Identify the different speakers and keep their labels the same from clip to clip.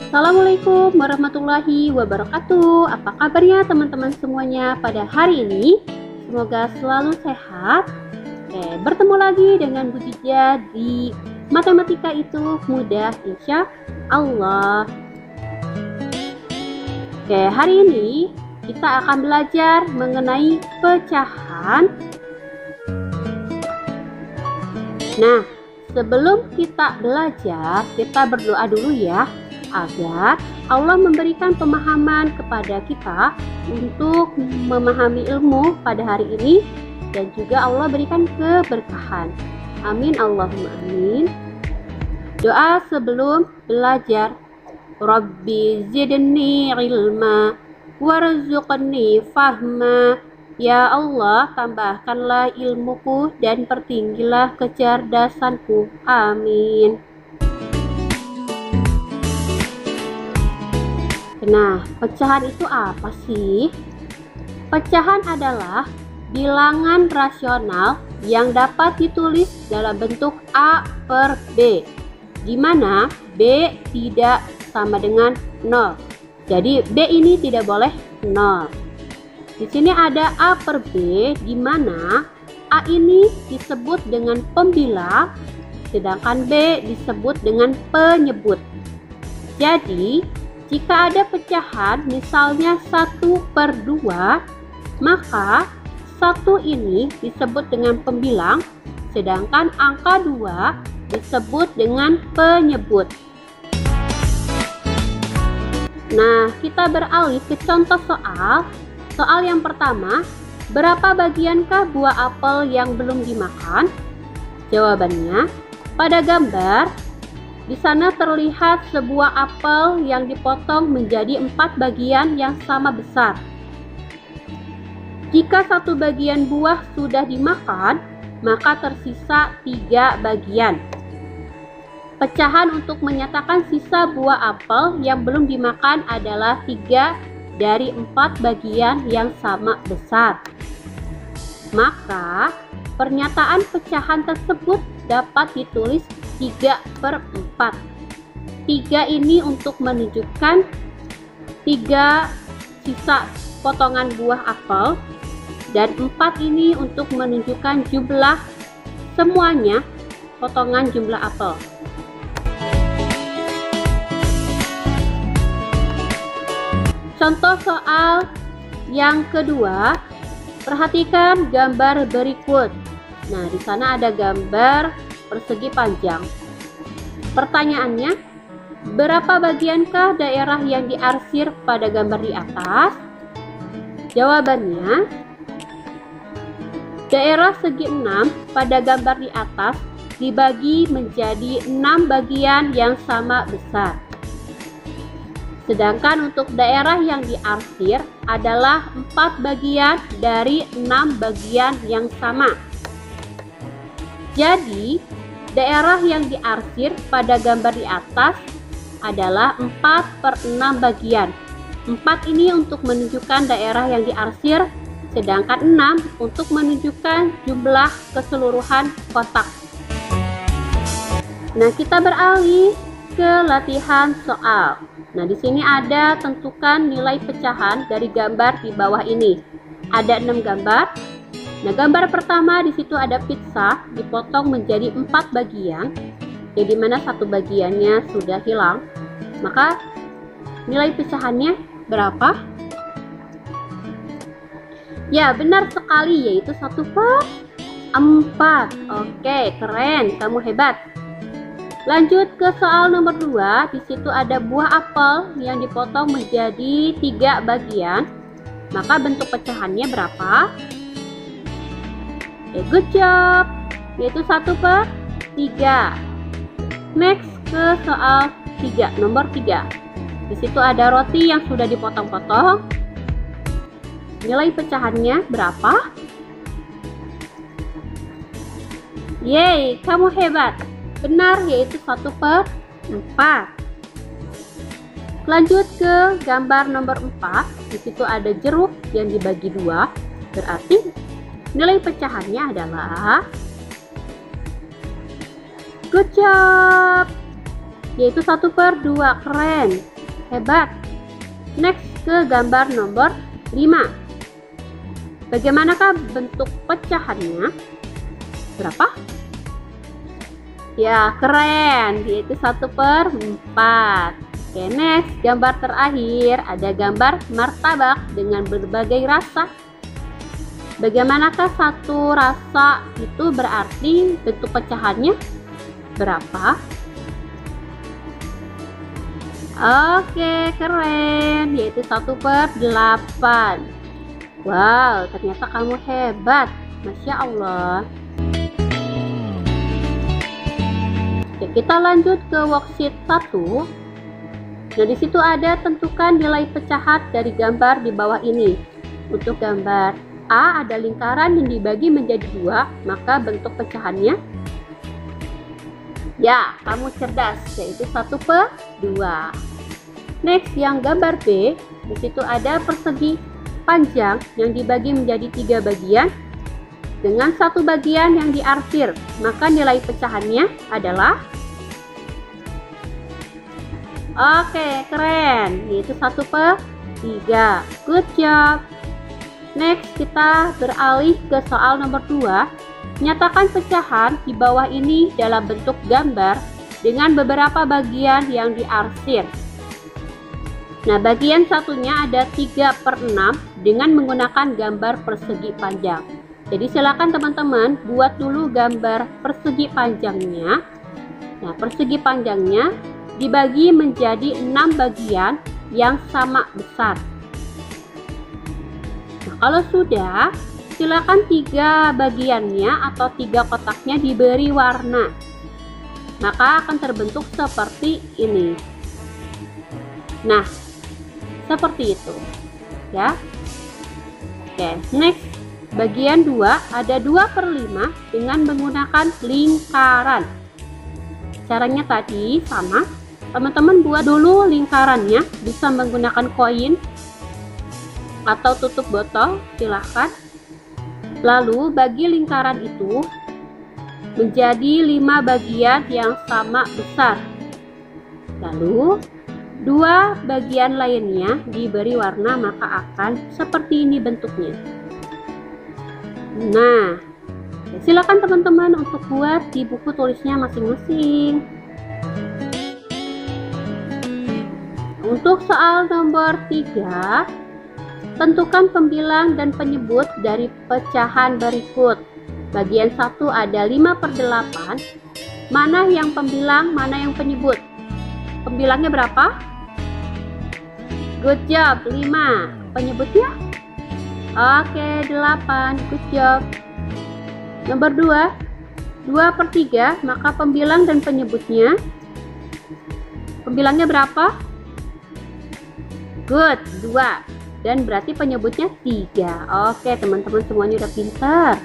Speaker 1: Assalamualaikum warahmatullahi wabarakatuh. Apa kabarnya teman-teman semuanya pada hari ini? Semoga selalu sehat. Bertemu lagi dengan Bu Jija di Matematika itu Mudah Insya Allah. Hari ini kita akan belajar mengenai pecahan. Nah, sebelum kita belajar, kita berdoa dulu ya, agar Allah memberikan pemahaman kepada kita untuk memahami ilmu pada hari ini, dan juga Allah berikan keberkahan. Amin Allahumma amin. Doa sebelum belajar. Rabbi zidni ilma warzuqni fahma. Ya Allah, tambahkanlah ilmuku dan pertinggilah kecerdasanku. Amin. Nah, pecahan itu apa sih? Pecahan adalah bilangan rasional yang dapat ditulis dalam bentuk A per B, di mana B tidak sama dengan 0. Jadi B ini tidak boleh 0. Di sini ada A per B, di mana A ini disebut dengan pembilang, sedangkan B disebut dengan penyebut. Jadi jika ada pecahan misalnya 1 per 2, maka 1 ini disebut dengan pembilang, sedangkan angka 2 disebut dengan penyebut. Nah, kita beralih ke contoh soal. Soal yang pertama, berapa bagiankah buah apel yang belum dimakan? Jawabannya, pada gambar di sana terlihat sebuah apel yang dipotong menjadi 4 bagian yang sama besar. Jika 1 bagian buah sudah dimakan, maka tersisa 3 bagian. Pecahan untuk menyatakan sisa buah apel yang belum dimakan adalah 3 dari 4 bagian yang sama besar. Maka pernyataan pecahan tersebut dapat ditulis 3 per 4. 3 ini untuk menunjukkan 3 sisa potongan buah apel, dan 4 ini untuk menunjukkan jumlah semuanya potongan jumlah apel. Contoh soal yang kedua, perhatikan gambar berikut. Nah, di sana ada gambar persegi panjang. Pertanyaannya, berapa bagiankah daerah yang diarsir pada gambar di atas? Jawabannya, daerah segi 6 pada gambar di atas dibagi menjadi 6 bagian yang sama besar. Sedangkan untuk daerah yang diarsir adalah 4 bagian dari 6 bagian yang sama. Jadi, daerah yang diarsir pada gambar di atas adalah 4 per 6 bagian. 4 ini untuk menunjukkan daerah yang diarsir, sedangkan 6 untuk menunjukkan jumlah keseluruhan kotak. Nah, kita beralih ke latihan soal. Nah, di sini ada tentukan nilai pecahan dari gambar di bawah ini. Ada 6 gambar. Nah, gambar pertama di situ ada pizza dipotong menjadi 4 bagian, jadi mana 1 bagiannya sudah hilang. Maka nilai pecahannya berapa? Ya, benar sekali, yaitu 1 per 4. Oke, keren, kamu hebat. Lanjut ke soal nomor 2. Di situ ada buah apel yang dipotong menjadi 3 bagian. Maka bentuk pecahannya berapa? Good job, yaitu 1 per 3. Next ke soal 3, nomor 3. Di situ ada roti yang sudah dipotong-potong. Nilai pecahannya berapa? Yeay, kamu hebat. Benar, yaitu 1 per 4. Lanjut ke gambar nomor 4. Di situ ada jeruk yang dibagi 2. Berarti nilai pecahannya adalah good job, yaitu 1/2. Keren. Hebat. Next ke gambar nomor 5. Bagaimanakah bentuk pecahannya? Berapa? Ya, keren, yaitu 1/4. Oke, next, gambar terakhir ada gambar martabak dengan berbagai rasa. Bagaimanakah satu rasa itu berarti bentuk pecahannya berapa? Oke, keren, yaitu 1/8. Wow, ternyata kamu hebat, Masya Allah. Oke, kita lanjut ke worksheet 1. Nah, di situ ada tentukan nilai pecahan dari gambar di bawah ini. Untuk gambar A ada lingkaran yang dibagi menjadi 2, maka bentuk pecahannya, ya, kamu cerdas, yaitu 1/2. Next, yang gambar B, di situ ada persegi panjang yang dibagi menjadi 3 bagian dengan 1 bagian yang diarsir, maka nilai pecahannya adalah, oke, keren, yaitu 1/3. Good job. Next, kita beralih ke soal nomor 2. Nyatakan pecahan di bawah ini dalam bentuk gambar dengan beberapa bagian yang diarsir. Nah, bagian satunya ada 3/6 dengan menggunakan gambar persegi panjang. Jadi silakan teman-teman buat dulu gambar persegi panjangnya. Nah, persegi panjangnya dibagi menjadi 6 bagian yang sama besar. Nah, kalau sudah, silakan 3 bagiannya atau 3 kotaknya diberi warna. Maka akan terbentuk seperti ini. Nah, seperti itu. Ya. Oke, next. Bagian 2 ada 2/5 dengan menggunakan lingkaran. Caranya tadi sama. Teman-teman buat dulu lingkarannya, bisa menggunakan koin atau tutup botol, silahkan. Lalu bagi lingkaran itu menjadi 5 bagian yang sama besar. Lalu 2 bagian lainnya diberi warna, maka akan seperti ini bentuknya. Nah, silakan teman-teman untuk buat di buku tulisnya masing-masing. Untuk soal nomor 3, tentukan pembilang dan penyebut dari pecahan berikut. Bagian 1 ada 5/8. Mana yang pembilang, mana yang penyebut? Pembilangnya berapa? Good job, 5. Penyebutnya? Oke, 8. Good job. Nomor 2, 2/3, maka pembilang dan penyebutnya. Pembilangnya berapa? Good, 2. Dan berarti penyebutnya 3. Oke, teman-teman semuanya udah pintar.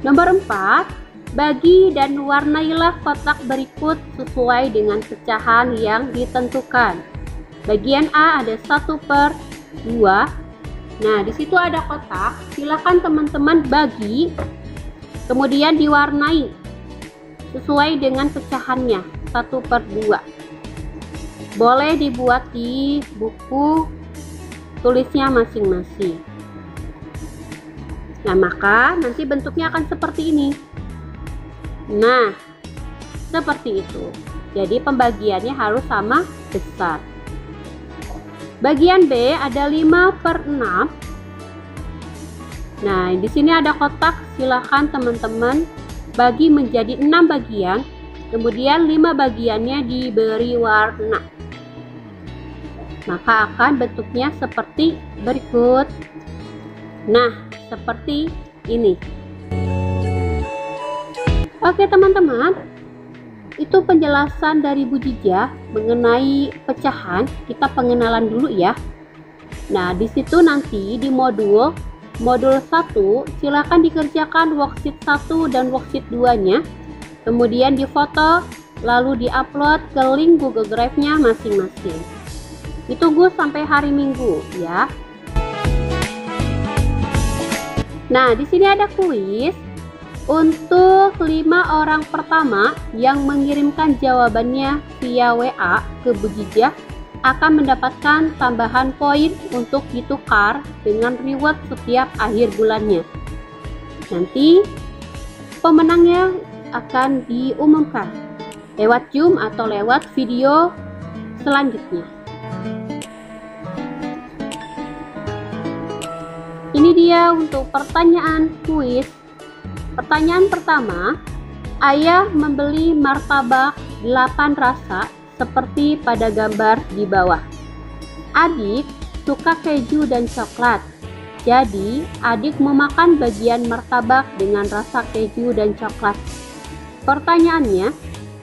Speaker 1: Nomor 4, bagi dan warnailah kotak berikut sesuai dengan pecahan yang ditentukan. Bagian A ada 1/2. Nah, di situ ada kotak. Silakan teman-teman bagi, kemudian diwarnai sesuai dengan pecahannya 1/2. Boleh dibuat di buku tulisnya masing-masing. Nah, maka nanti bentuknya akan seperti ini. Nah, seperti itu. Jadi pembagiannya harus sama besar. Bagian B ada 5/6. Nah, di sini ada kotak. Silahkan teman-teman bagi menjadi 6 bagian. Kemudian 5 bagiannya diberi warna. Maka akan bentuknya seperti berikut. Nah, seperti ini. Oke teman-teman, itu penjelasan dari Bu Jija mengenai pecahan. Kita pengenalan dulu ya. Nah, di situ nanti di modul 1 silakan dikerjakan worksheet 1 dan worksheet 2-nya. Kemudian difoto, lalu diupload ke link Google Drive-nya masing-masing. Ditunggu sampai hari Minggu ya. Nah, di sini ada kuis untuk 5 orang pertama yang mengirimkan jawabannya via WA ke Bu Jija. akan mendapatkan tambahan poin untuk ditukar dengan reward setiap akhir bulannya. Nanti pemenangnya akan diumumkan lewat Zoom atau lewat video selanjutnya. Ini dia untuk pertanyaan kuis. Pertanyaan pertama, ayah membeli martabak 8 rasa seperti pada gambar di bawah. Adik suka keju dan coklat. Jadi, adik memakan bagian martabak dengan rasa keju dan coklat. Pertanyaannya,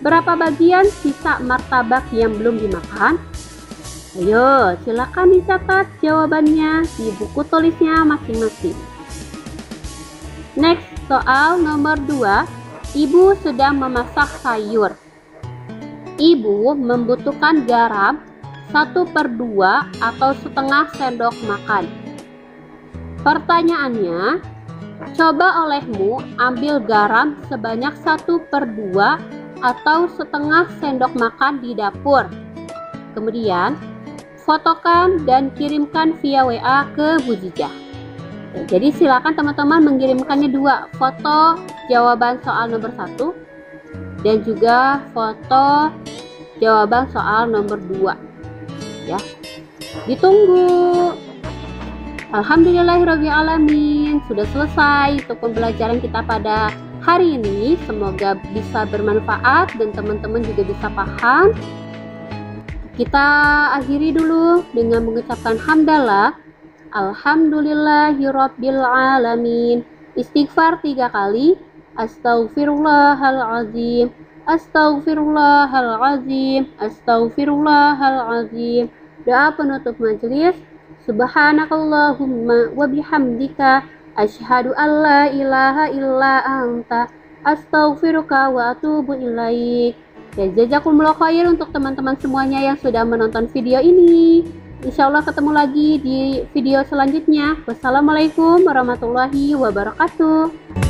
Speaker 1: berapa bagian sisa martabak yang belum dimakan? Ayo, silakan dicatat jawabannya di buku tulisnya masing-masing. Next, soal nomor 2. Ibu sedang memasak sayur. Ibu membutuhkan garam 1/2 atau setengah sendok makan. Pertanyaannya, coba olehmu ambil garam sebanyak 1/2 atau setengah sendok makan di dapur. Kemudian, fotokan dan kirimkan via WA ke Bu Jijah. Jadi silakan teman-teman mengirimkannya 2, foto jawaban soal nomor 1 dan juga foto jawaban soal nomor 2 ya. Ditunggu. Alhamdulillahirrahmanirrahim, sudah selesai untuk pembelajaran kita pada hari ini. Semoga bisa bermanfaat dan teman-teman juga bisa paham. Kita akhiri dulu dengan mengucapkan hamdalah. Alhamdulillahirabbil alamin. Istighfar 3 kali. Astaghfirullahalazim. Astaghfirullahalazim. Astaghfirullahalazim. Doa penutup majelis. Subhanakallahumma wa bihamdika asyhadu an la ilaha illa anta astaghfiruka wa atubu ilaik. Dan jazakumullah khair untuk teman-teman semuanya yang sudah menonton video ini. Insyaallah ketemu lagi di video selanjutnya. Wassalamualaikum warahmatullahi wabarakatuh.